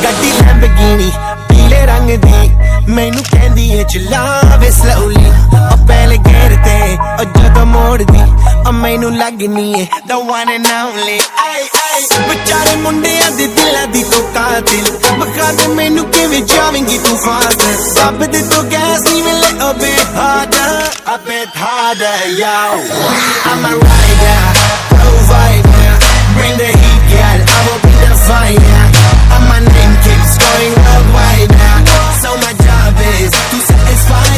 ਗੱਡੀ ਲੈਂਬਰਗਿਨੀ ਪੀਲੇ ਰੰਗ ਦੀ ਮੈਨੂੰ ਕਹਿੰਦੀ ਏ ਚਲਾਵੇ slowly ਉਹ ਪਹਿਲੇ ਗੇਰ ਤੇ ਉਹ ਜਦੋਂ ਮੋੜਦੀ ਉਹ ਮੈਨੂੰ ਲੱਗਨੀ ਏ the one and only ਆਈ ਆਈ ਵਿਚਾਰੇ ਮੁੰਡਿਆਂ ਦੇ ਦਿਲਾਂ ਦੀ ਤੂੰ ਕਾਤਿਲ ਬਖਾ ਦੇ ਮੈਨੂੰ ਕਿਵੇਂ ਜਾਵੇਂਗੀ ਤੂੰ ਫਾਸਟ ਰੱਬ ਦੇ ਤੋਂ ਗੈਸ ਨਹੀਂ ਮਿਲੇ a bit harder yo I'm a rider provider bring the heat girl I will be the fire and my name keeps going worldwide now so my job is to satisfy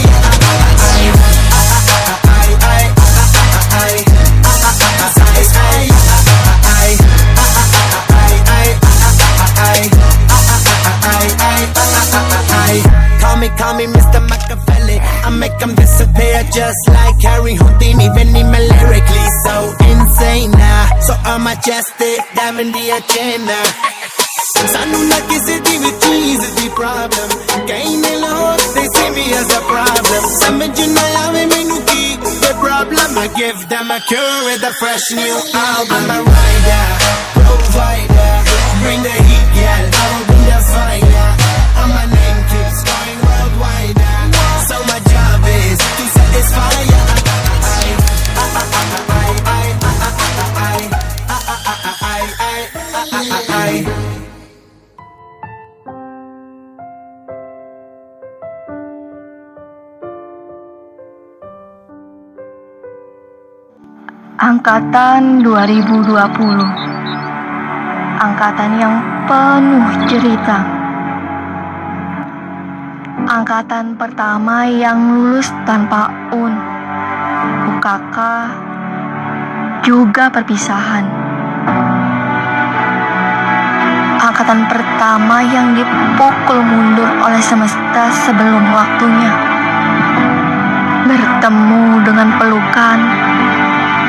Call me Mr. Machiavelli I make them disappear just like Harry Houdini Benny me lyrically so insane now So I'm majestic, diamond the agenda Sanu na kisi di with cheese the problem Kain alone, they see me as a problem Samajh na aave mainu ki the problem I give them a cure with a fresh new album I'm a rider, provider Bring the heat, yeah, I will be the fire And my name keeps going worldwide So my job is to satisfy Angkatan 2020. Angkatan yang penuh cerita. Angkatan pertama yang lulus tanpa UN, UKK, juga perpisahan. Angkatan pertama yang dipukul mundur oleh semesta sebelum waktunya. Bertemu dengan pelukan,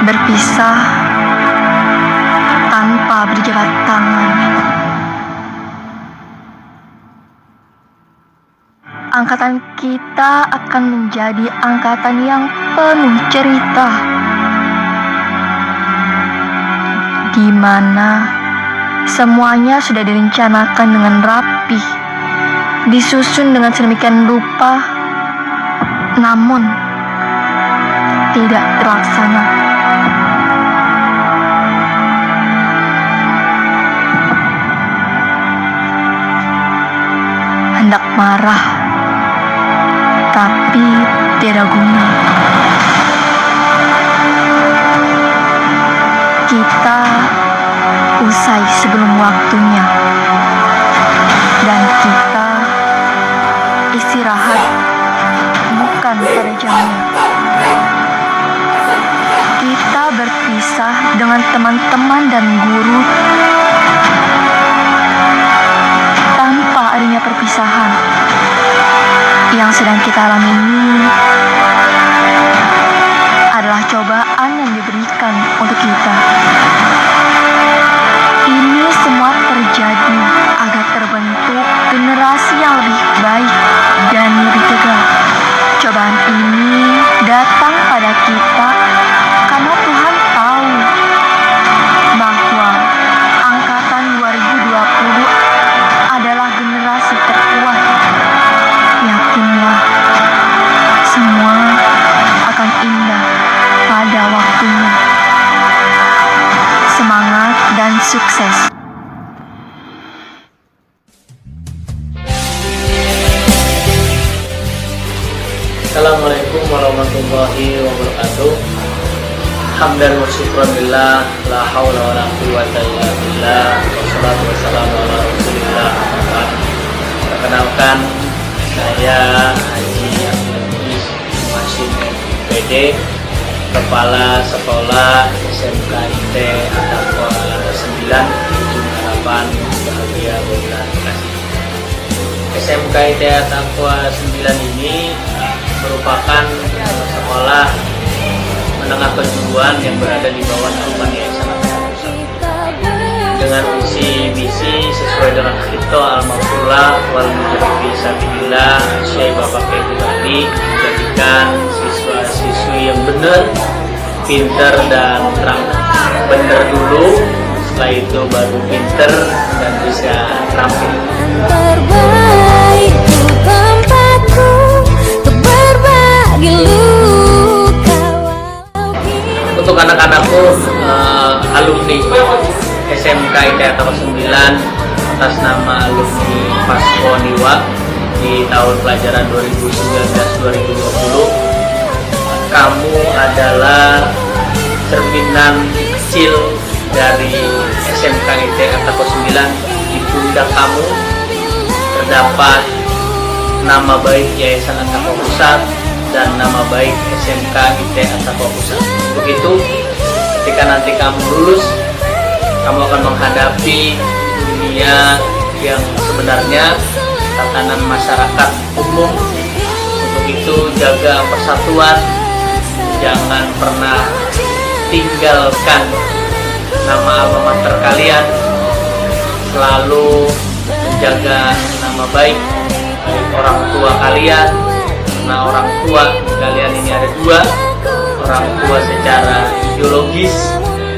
berpisah tanpa berjabat tangan. Angkatan kita akan menjadi angkatan yang penuh cerita, di mana semuanya sudah direncanakan dengan rapi, disusun dengan sedemikian rupa, namun tidak terlaksana. Hendak marah, tapi tidak guna. Kita usai sebelum waktunya, dan kita istirahat bukan pada jamnya. Kita berpisah dengan teman-teman dan guru tanpa adanya perpisahan. Yang sedang kita alami ini adalah cobaan yang diberikan untuk kita. Ini semua terjadi agar terbentuk generasi yang lebih baik dan lebih tegar. Cobaan ini datang pada kita karena Tuhan tahu bahwa angkatan 2020 adalah generasi terkuat. Yakinlah, semua akan indah pada waktunya. Semangat dan sukses. Assalamualaikum warahmatullahi wabarakatuh. Hamdan wa syukran lillah, la haula wa la quwwata illa billah, wassalatu wassalamu ala rasulillah. Perkenalkan, saya Haji Abdul Masin PD, Kepala Sekolah SMKIT At-Taqwa 9, Ujung Harapan Bahagia Bunda Bekasi. SMKIT At-Taqwa 9 ini merupakan sekolah menengah kejuruan yang berada di bawah naungan Yayasan dengan visi misi sesuai dengan Khito Al-Maghfurah wal Mujahid Fisabilillah Syekh Bapak Kiai Bupati menjadikan siswa-siswi yang benar pinter dan bener dulu, setelah itu baru pinter dan bisa terampil. Terbaik tempatku untuk berbagi luka. Untuk anak-anakku, alumni SMK ITE 9 atas nama alumni Pasko Niwa di tahun pelajaran 2019-2020, kamu adalah cerminan kecil dari SMK ITE 9. Di pundak kamu terdapat nama baik Yayasan Attaqwa Pusat dan nama baik SMK ITE Attaqwa Pusat. Untuk itu, ketika nanti kamu lulus, kamu akan menghadapi dunia yang sebenarnya, tatanan masyarakat umum. Untuk itu, jaga persatuan, jangan pernah tinggalkan nama alma mater kalian, selalu menjaga nama baik orang tua kalian, karena orang tua kalian ini ada dua, orang tua secara ideologis,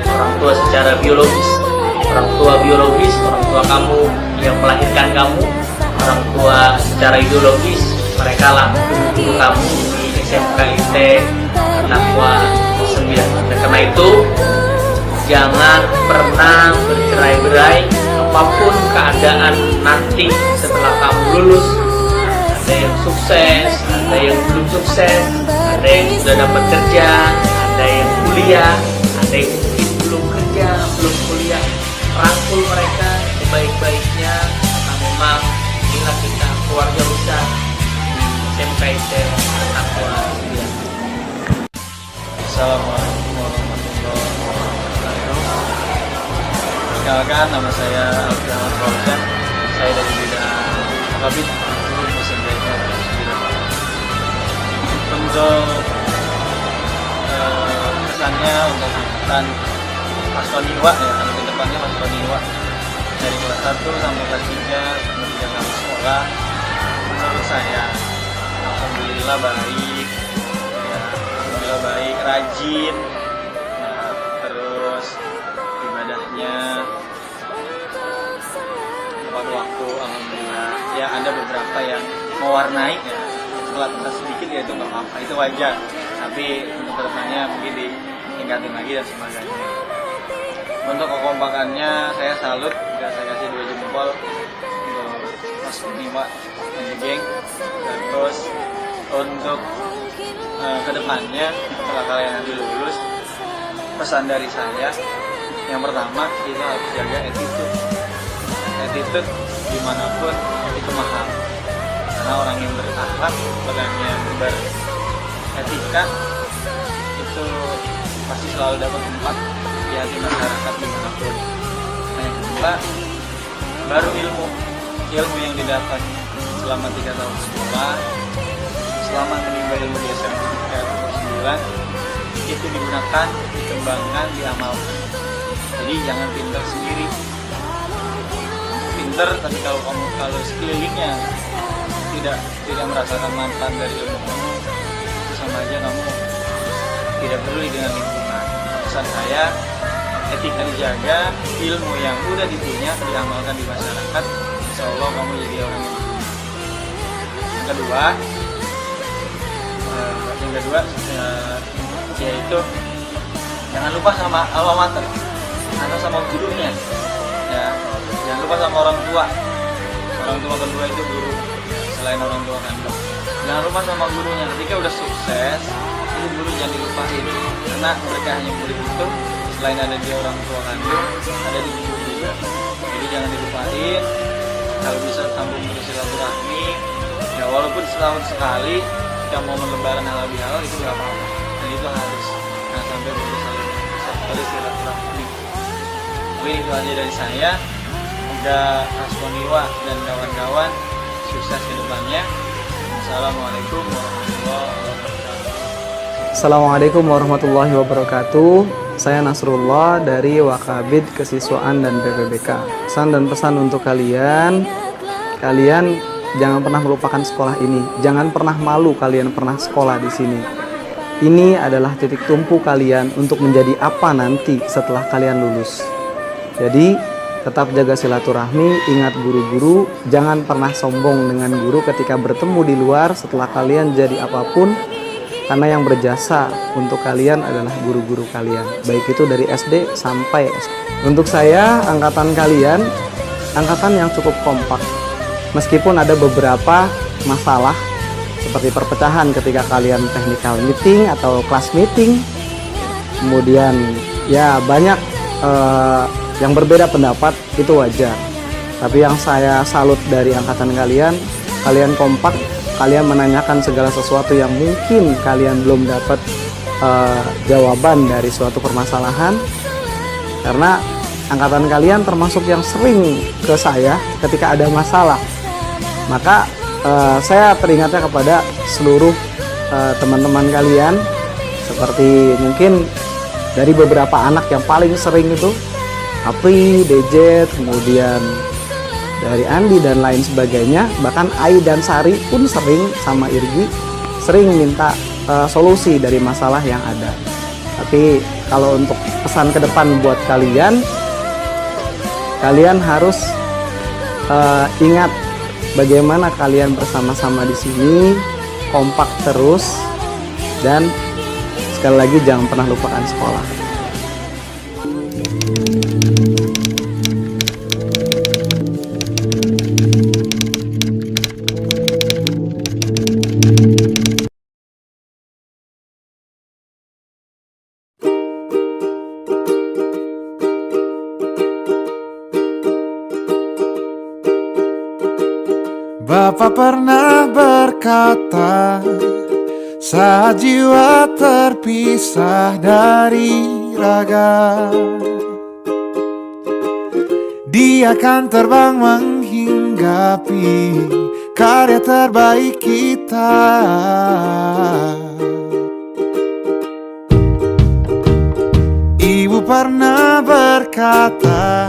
orang tua secara biologis. Orang tua biologis, orang tua kamu yang melahirkan kamu. Orang tua secara ideologis, mereka lah guru kamu di SMK ITE Attaqwa 9. Karena itu, jangan pernah bercerai-berai apapun keadaan nanti setelah kamu lulus. Ada yang sukses, ada yang belum sukses, ada yang sudah dapat kerja, ada yang kuliah, ada yang mungkin belum kerja, belum kuliah. Rangkul mereka sebaik-baiknya, karena memang inilah kita keluarga besar SMK ITE Attaqwa 9. Assalamualaikum warahmatullahi wabarakatuh. Perkenalkan, nama saya Alfi Ahmad Fauzan. Saya dari bidang Wakabid mesin jahit 9. Untuk kesannya untuk angkatan Pasko Niwa, ya, ke depannya Pasko Niwa dari kelas 1 sampai kelas 3 sampai 3 tahun sekolah, menurut saya alhamdulillah baik, ya, alhamdulillah baik, rajin, nah, terus ibadahnya tepat waktu, alhamdulillah. Ya, ada beberapa yang mewarnai, ya, telat sedikit, ya itu nggak apa-apa, itu wajar, tapi untuk kedepannya mungkin ditingkatin lagi dan sebagainya. Untuk kekompakannya saya salut, dan saya kasih 2 jempol untuk Pasko Niwa dan geng. Dan terus untuk kedepannya setelah kalian nanti lulus, pesan dari saya yang pertama, kita harus jaga attitude dimanapun itu mahal, karena orang yang berakhlak, orang yang beretika itu pasti selalu dapat tempat di hati masyarakat dimanapun. Nah, yang kedua, baru ilmu yang didapat selama 3 tahun sekolah, selama menimba ilmu di SMK 9, itu digunakan, dikembangkan, diamalkan. Jadi jangan pintar sendiri, pintar tapi kalau sekelilingnya tidak merasakan manfaat dari ilmu kamu, itu sama aja kamu tidak peduli dengan lingkungan. Pesan saya, etika dijaga, ilmu yang udah dipunya diamalkan di masyarakat, insya Allah kamu jadi orang yang baik. Yang kedua yaitu jangan lupa sama alma mater atau sama gurunya, ya, jangan lupa sama orang tua kedua itu guru, selain orang tua kandung. Jangan lupa sama gurunya, ketika udah sukses itu guru jangan dilupain, karena mereka hanya murid itu, selain ada di orang tua kandung, ada di guru juga. Jadi jangan dilupain. Kalau bisa sambung terus silaturahmi, ya walaupun setahun sekali kita mau lebaran halal itu nggak apa-apa, dan itu harus sampai bersaling silaturahmi. Mungkin itu aja dari saya. Semoga Pasko Niwa dan kawan-kawan sukses ke depannya. Assalamualaikum warahmatullahi wabarakatuh. Assalamualaikum warahmatullahi wabarakatuh. Saya Nasrullah dari Wakabid Kesiswaan dan PPBK. Pesan dan pesan untuk kalian jangan pernah melupakan sekolah ini. Jangan pernah malu kalian pernah sekolah di sini. ini adalah titik tumpu kalian untuk menjadi apa nanti setelah kalian lulus. Jadi tetap jaga silaturahmi, ingat guru-guru, jangan pernah sombong dengan guru ketika bertemu di luar setelah kalian jadi apapun, karena yang berjasa untuk kalian adalah guru-guru kalian, baik itu dari SD sampai SMP. Untuk saya, angkatan kalian, angkatan yang cukup kompak. Meskipun ada beberapa masalah seperti perpecahan ketika kalian technical meeting atau class meeting, kemudian ya banyak yang berbeda pendapat, itu wajar. Tapi yang saya salut dari angkatan kalian, kalian kompak, kalian menanyakan segala sesuatu yang mungkin kalian belum dapat jawaban dari suatu permasalahan, karena angkatan kalian termasuk yang sering ke saya ketika ada masalah. Maka saya teringatnya kepada seluruh teman-teman kalian, seperti mungkin dari beberapa anak yang paling sering itu Apri, DJ, kemudian dari Andi dan lain sebagainya, bahkan Ai dan Sari pun sering, sama Irgi sering minta solusi dari masalah yang ada. Tapi kalau untuk pesan ke depan buat kalian, kalian harus ingat bagaimana kalian bersama-sama di sini, kompak terus, dan sekali lagi jangan pernah lupakan sekolah. Bapak pernah berkata, saat jiwa terpisah dari raga, dia akan terbang menghinggapi karya terbaik kita. Ibu pernah berkata,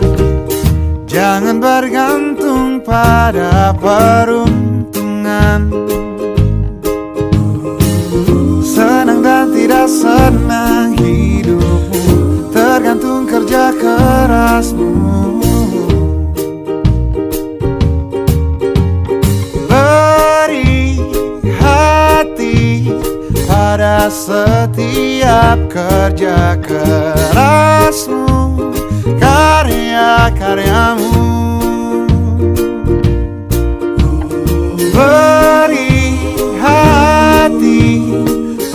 jangan bergantung pada peruntungan. Senang dan tidak senang hidupmu tergantung kerja kerasmu. Beri hati pada setiap kerja kerasmu, karya-karyamu. Beri hati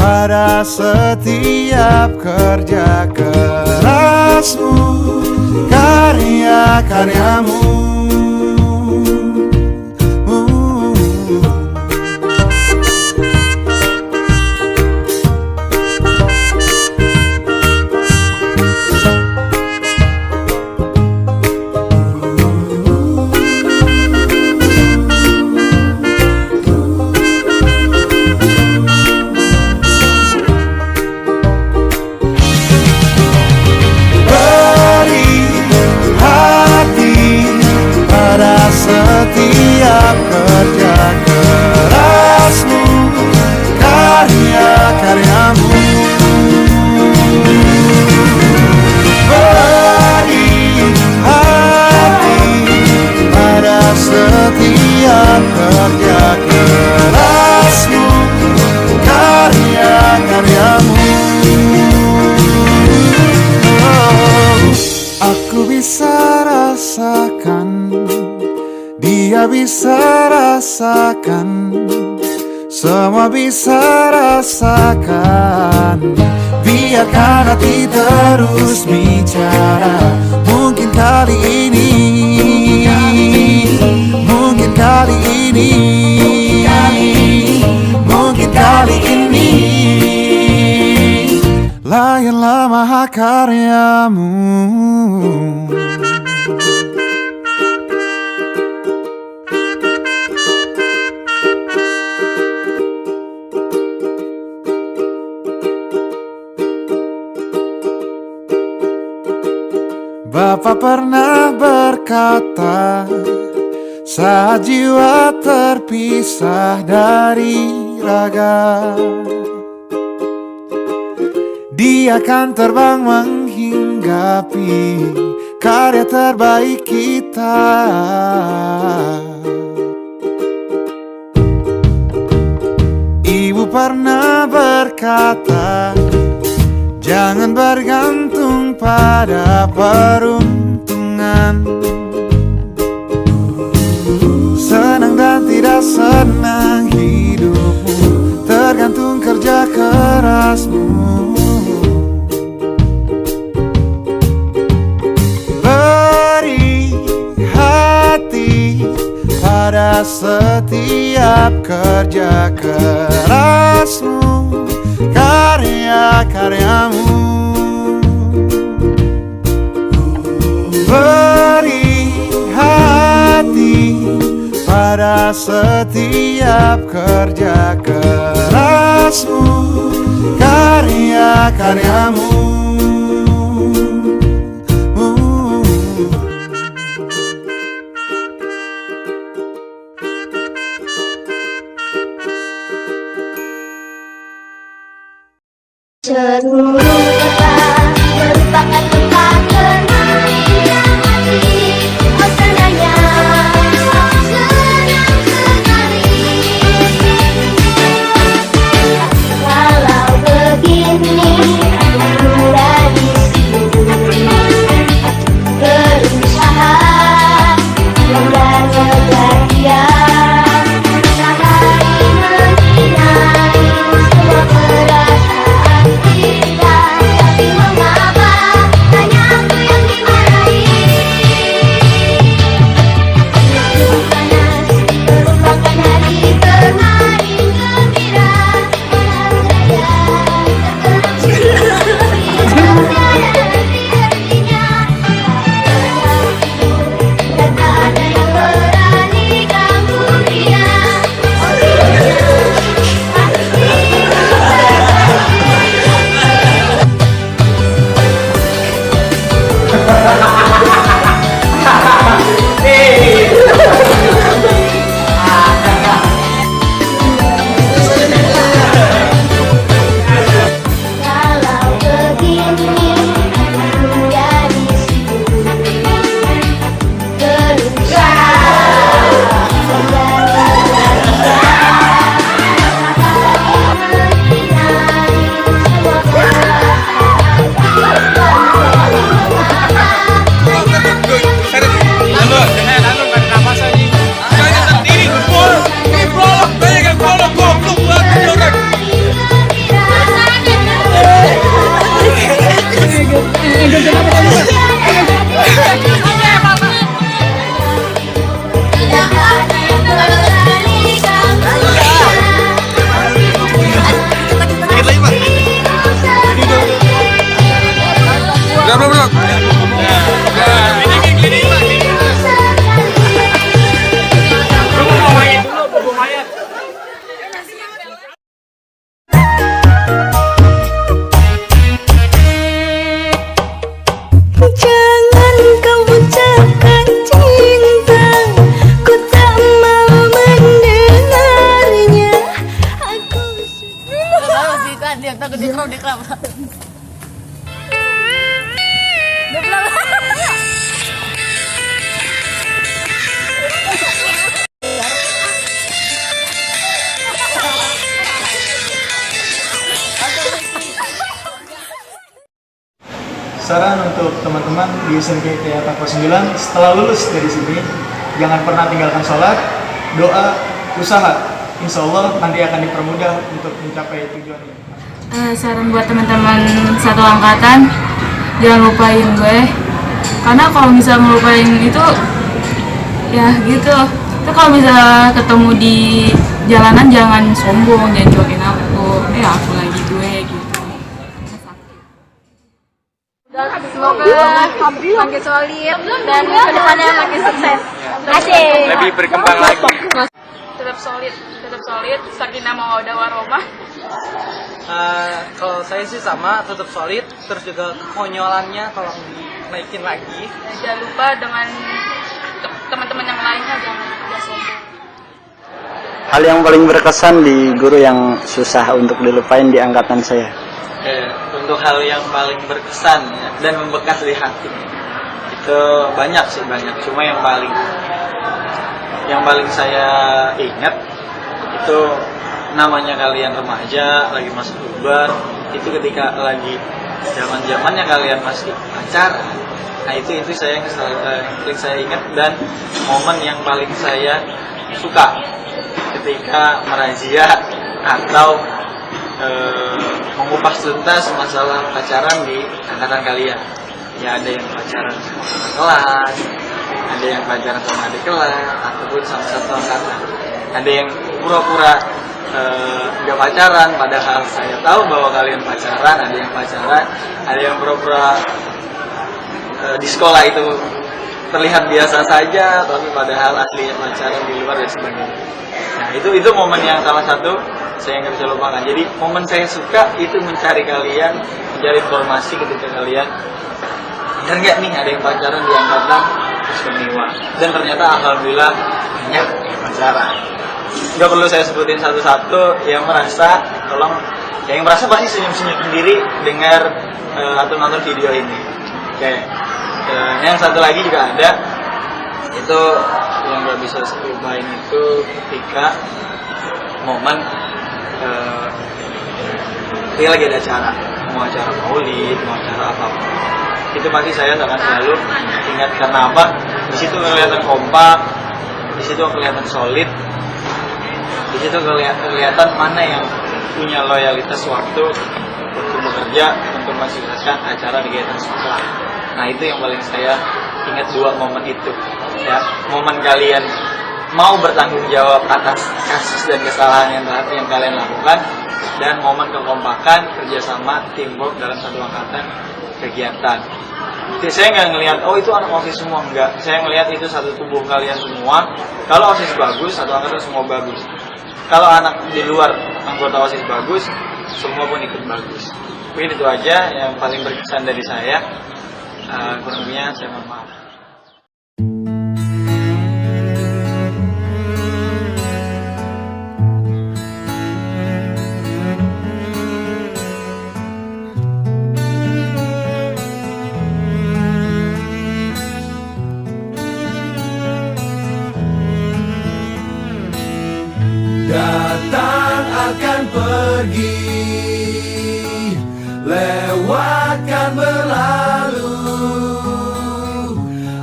pada setiap kerja kerasmu, karya-karyamu. Setiap kerja kerasmu, karya-karyamu. Beri hati pada setiap kerja kerasmu, karya-karyamu. Aku bisa rasakan, dia bisa rasakan, semua bisa rasakan. Biarkan hati terus bicara. Mungkin kali ini, mungkin kali ini, mungkin kali ini, layanlah mahakaryamu. Bapak pernah berkata, saat jiwa terpisah dari raga, dia akan terbang menghinggapi karya terbaik kita. Ibu pernah berkata, jangan bergantung pada peruntungan. Senang dan tidak senang hidupmu tergantung kerja kerasmu. Beri hati pada setiap kerja kerasmu, karya-karyamu. Beri hati pada setiap kerja kerasmu, karya-karyamu. Seluruh kota merupakan tempat bermain yang hati. Oh senangnya, senang sekali. Kalau begini, udah di sini berusaha dan berbahagia. Sehari menginai semua perasaan kita, tapi mengapa hanya aku yang dimarahi? Hidup panas merupakan hari kemarin gembira, orang saya terkenang henti-hentinya. Dan tak ada yang berani ganggu dia. Kalau begini, udah di sini berusaha dan berbahagia. Menghindari semua perasaan tidak ada yang berani ganggu Jangan kau ucapkan cinta, ku tak mau mendengarnya. Aku Saran untuk teman-teman di SMK ITEA Takwa 9, setelah lulus dari sini, jangan pernah tinggalkan sholat, doa, usaha. Insya Allah nanti akan dipermudah untuk mencapai tujuannya. Saran buat teman-teman satu angkatan, jangan lupain gue. Karena kalau bisa ngelupain itu, ya gitu. Itu kalau bisa ketemu di jalanan jangan sombong, jangan cuekin aku. Aku lagi gue gitu. Semoga makin solid dan kedepannya makin sukses. Asik. Lebih berkembang lagi. Tetap solid, sakinah mawaddah warahmah. Kalau saya sih sama, tetap solid, terus juga kekonyolannya tolong dinaikin lagi. Jangan lupa dengan teman-teman yang lainnya jangan sombong. Hal yang paling berkesan di guru yang susah untuk dilupain di angkatan saya. untuk hal yang paling berkesan ya, dan membekas di hati itu banyak sih, cuma yang paling saya ingat itu namanya kalian remaja lagi masuk urban, itu ketika lagi zamannya kalian masih pacaran. Nah itu saya yang paling saya ingat, dan momen yang paling saya suka ketika merazia atau mengupas tuntas masalah pacaran di angkatan kalian. Ya ada yang pacaran sama kakak kelas, ada yang pacaran sama adik kelas, ataupun sama satu angkatan. Ada yang pura-pura nggak pacaran, padahal saya tahu bahwa kalian pacaran. Ada yang pacaran, ada yang pura-pura di sekolah itu terlihat biasa saja, tapi padahal aslinya pacaran di luar dan sebagainya. Nah itu momen yang salah satu saya nggak bisa lupakan. Jadi momen saya suka itu mencari kalian, mencari informasi ketika kalian benar nggak nih ada yang pacaran di angkatan Istimewa, dan ternyata alhamdulillah banyak yang pacaran. Nggak perlu saya sebutin satu-satu, yang merasa pasti senyum-senyum sendiri dengar atau nonton video ini. Oke. Yang satu lagi juga ada, itu yang nggak bisa saya lupain itu ketika momen dia lagi ada acara, mau acara maulid, mau acara apapun, itu pasti saya akan selalu ingat. Karena apa? Di situ kelihatan kompak, di situ kelihatan solid, di situ kelihatan mana yang punya loyalitas waktu untuk bekerja, untuk mensukseskan acara kegiatan sekolah. Nah itu yang paling saya ingat, dua momen itu ya, momen kalian mau bertanggung jawab atas kasus dan kesalahan yang kalian lakukan, dan momen kekompakan kerjasama teamwork dalam satu angkatan kegiatan. Jadi saya nggak ngelihat itu anak OSIS semua, enggak. Saya ngelihat itu satu tubuh kalian semua. Kalau OSIS bagus, satu angkatan semua bagus. Kalau anak di luar anggota OSIS bagus, semua pun ikut bagus. Mungkin itu aja yang paling berkesan dari saya. Kurang lebihnya saya mohon maaf. Datang akan pergi, lewatkan berlalu,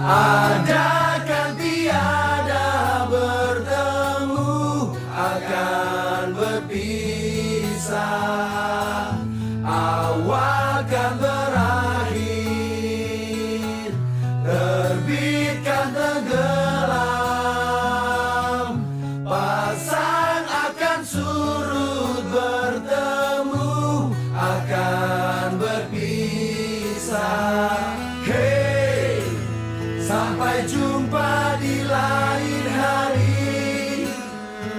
ada kan tiada bertemu, akan berpisah, awal kan berakhir, terbitkan tenggelam, pasang akan surut, bertemu akan berpisah. Hey, sampai jumpa di lain hari,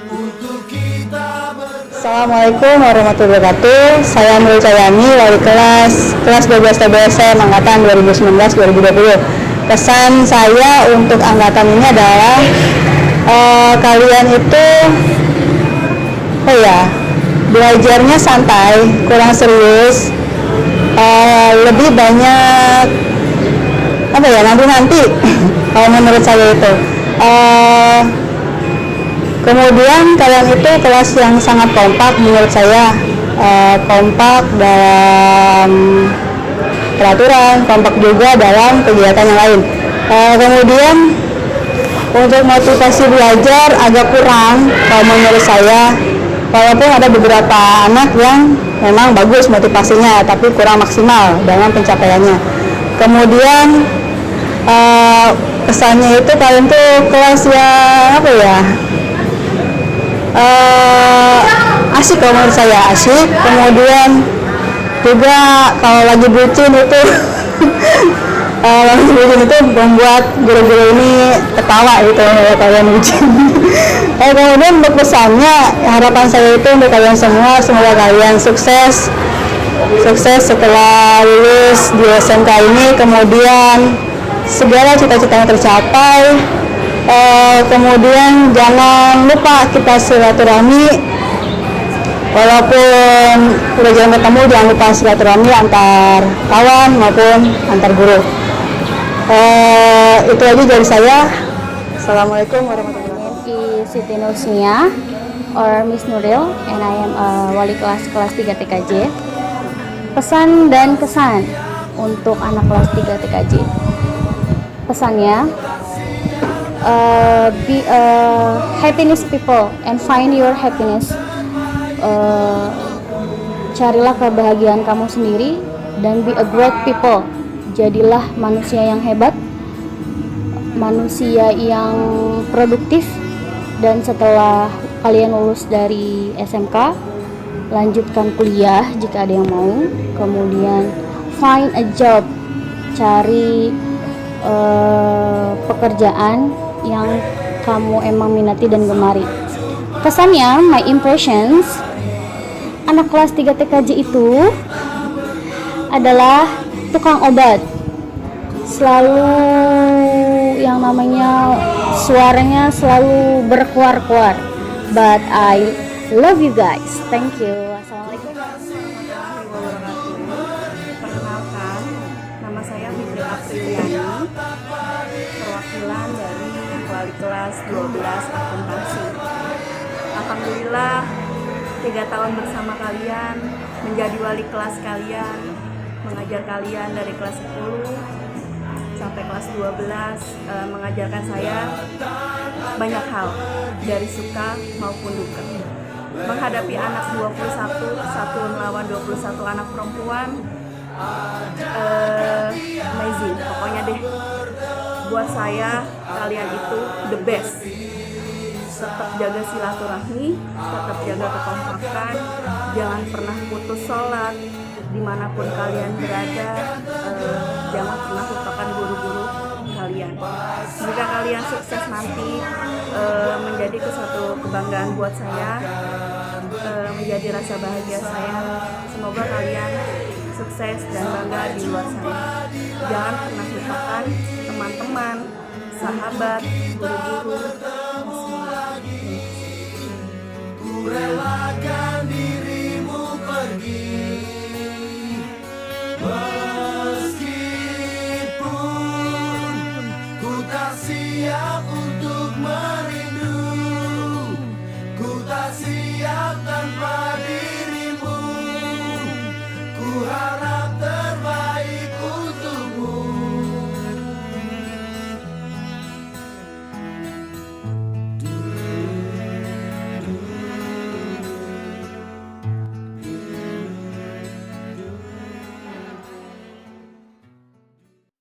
untuk kita bertemu. Assalamualaikum warahmatullahi wabarakatuh. Saya Nurul Cayani, wali kelas 12 TBSM angkatan 2019-2020. Pesan saya untuk angkatan ini adalah kalian itu belajarnya santai, kurang serius, lebih banyak nanti kalau menurut saya itu. Kemudian kalian itu kelas yang sangat kompak menurut saya, kompak dalam peraturan, kompak juga dalam kegiatan yang lain. Kemudian untuk motivasi belajar agak kurang kalau menurut saya, walaupun ada beberapa anak yang memang bagus motivasinya, tapi kurang maksimal dalam pencapaiannya. Kemudian kesannya itu kalian tuh kelas yang asik kalau menurut saya, asik. Kemudian juga kalau lagi bucin itu membuat guru-guru ini ketawa gitu ya, kalian bucin. Kemudian untuk pesannya, harapan saya itu untuk kalian semua, semoga kalian sukses setelah lulus di SMK ini, kemudian segala cita-citanya tercapai. Kemudian jangan lupa kita silaturahmi Walaupun udah jarang ketemu, jangan lupa silaturahmi antar kawan maupun antar guru. Itu aja dari saya. Assalamualaikum warahmatullahi wabarakatuh. Siti Nursia or Miss Nuril, and I am a wali kelas 3 TKJ. Pesan dan kesan untuk anak kelas 3 TKJ. Pesannya, be a happiness people and find your happiness. Carilah kebahagiaan kamu sendiri dan be a great people. Jadilah manusia yang hebat, manusia yang produktif, dan setelah kalian lulus dari SMK, lanjutkan kuliah jika ada yang mau, kemudian find a job, cari pekerjaan yang kamu emang minati dan gemari. Kesannya, my impressions, anak kelas 3 TKJ itu adalah tukang obat, selalu yang namanya suaranya selalu berkuar-kuar, but I love you guys. Thank you. Assalamualaikum warahmatullahi wabarakatuh. Perkenalkan, nama saya Fitri Apriliani, perwakilan dari wali kelas 12 akuntansi. Alhamdulillah 3 tahun bersama kalian, menjadi wali kelas kalian, mengajar kalian dari kelas 10 sampai kelas 12, mengajarkan saya banyak hal, dari suka maupun duka. Menghadapi anak 21, satu melawan 21 anak perempuan, amazing. Pokoknya deh, buat saya kalian itu the best. Tetap jaga silaturahmi, tetap jaga kekompakan, jangan pernah putus sholat, dimanapun kalian berada, jangan pernah lupakan guru-guru kalian. Jika kalian sukses nanti, menjadi suatu kebanggaan buat saya, menjadi rasa bahagia saya. Semoga kalian sukses dan bangga di luar sana. Jangan pernah lupakan teman-teman, sahabat, guru-guru. Ku relakan dirimu pergi, meskipun ku tak siap untuk merindu, ku tak siap tanpa dia.